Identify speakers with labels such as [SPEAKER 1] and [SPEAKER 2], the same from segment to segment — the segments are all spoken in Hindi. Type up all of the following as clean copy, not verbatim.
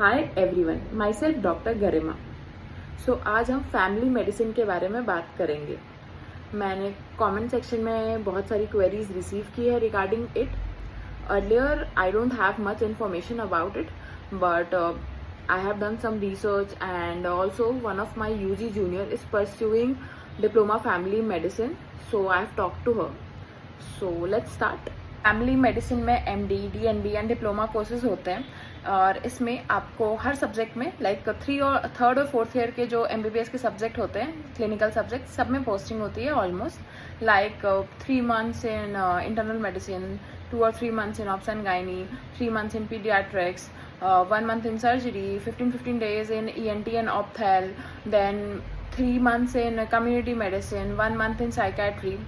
[SPEAKER 1] Hi everyone, my self doctor Garima. आज हम फैमिली मेडिसिन के बारे में बात करेंगे। मैंने कमेंट सेक्शन में बहुत सारी क्वेरीज रिसीव की है regarding it. Earlier I don't have much information about it, but I have done some research and also one of my UG junior is pursuing diploma family medicine, so I have talk to her. So let's start. Family medicine में MD, DNB and diploma courses होते हैं और इसमें आपको हर सब्जेक्ट में लाइक थर्ड और फोर्थ ईयर के जो MBBS के सब्जेक्ट होते हैं, क्लिनिकल सब्जेक्ट, सब में पोस्टिंग होती है almost. Like 3 months in internal medicine, 2 or 3 months in obs and gynae, 3 months in paediatrics, 1 month in surgery, 15 days in ENT and opthal, then 3 months in community medicine, 1 month in psychiatry।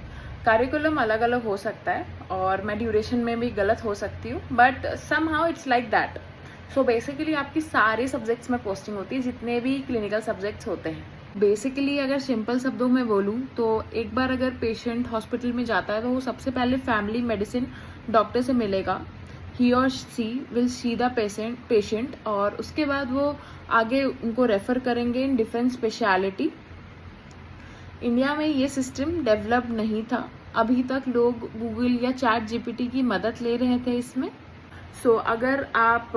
[SPEAKER 1] Curriculum अलग अलग हो सकता है और मैं ड्यूरेशन में भी गलत हो सकती हूँ, but somehow it's like that. So basically आपकी सारे सब्जेक्ट्स में पोस्टिंग होती है, जितने भी क्लिनिकल सब्जेक्ट्स होते हैं। बेसिकली अगर सिंपल शब्दों में बोलूँ तो एक बार अगर पेशेंट हॉस्पिटल में जाता है तो वो सबसे पहले फैमिली मेडिसिन डॉक्टर से मिलेगा। ही और सी विल सी द पेशेंट और उसके बाद वो आगे उनको रेफर करेंगे इन डिफरेंट स्पेशलिटी। इंडिया में ये सिस्टम डेवलप नहीं था, अभी तक लोग गूगल या चैट GPT की मदद ले रहे थे इसमें। अगर आप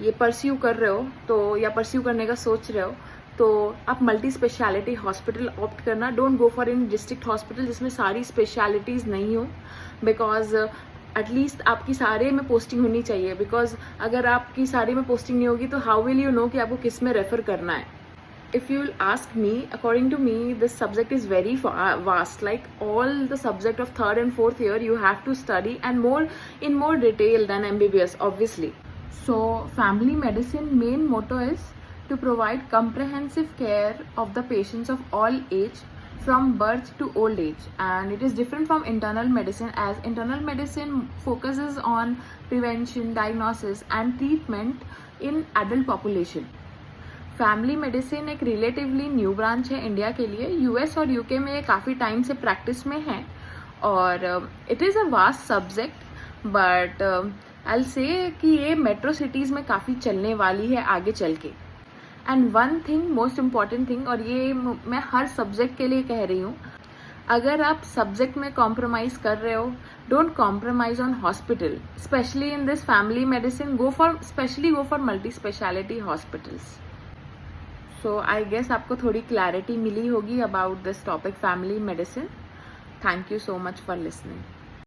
[SPEAKER 1] ये परस्यू कर रहे हो तो या परस्यू करने का सोच रहे हो तो आप मल्टी स्पेशलिटी हॉस्पिटल ऑप्ट करना। Don't go for in district hospital जिसमें सारी स्पेशलिटीज़ नहीं हो, बिकॉज एटलीस्ट आपकी सारे में पोस्टिंग होनी चाहिए। बिकॉज अगर आपकी सारे में पोस्टिंग नहीं होगी तो हाउ विल यू नो कि आपको किस में रेफर करना है। If you'll ask me, according to me, this subject is very vast. Like all the subject of 3rd and 4th year, you have to study and more detail than MBBS, obviously. So, family medicine main motto is to provide comprehensive care of the patients of all age from birth to old age, and it is different from internal medicine, as internal medicine focuses on prevention, diagnosis and treatment in adult population. Family medicine एक रिलेटिवली न्यू ब्रांच है इंडिया के लिए। US और UK में ये काफ़ी टाइम से प्रैक्टिस में है और it is a vast subject, but I से कि ये मेट्रो सिटीज़ में काफ़ी चलने वाली है आगे चल के। And one thing, most important thing, और ये मैं हर सब्जेक्ट के लिए कह रही हूँ, अगर आप सब्जेक्ट में कॉम्प्रोमाइज़ कर रहे हो, don't compromise on hospital, specially in this family medicine. Go for multi speciality hospitals. I guess आपको थोड़ी क्लैरिटी मिली होगी about this topic family medicine. Thank you so much for listening.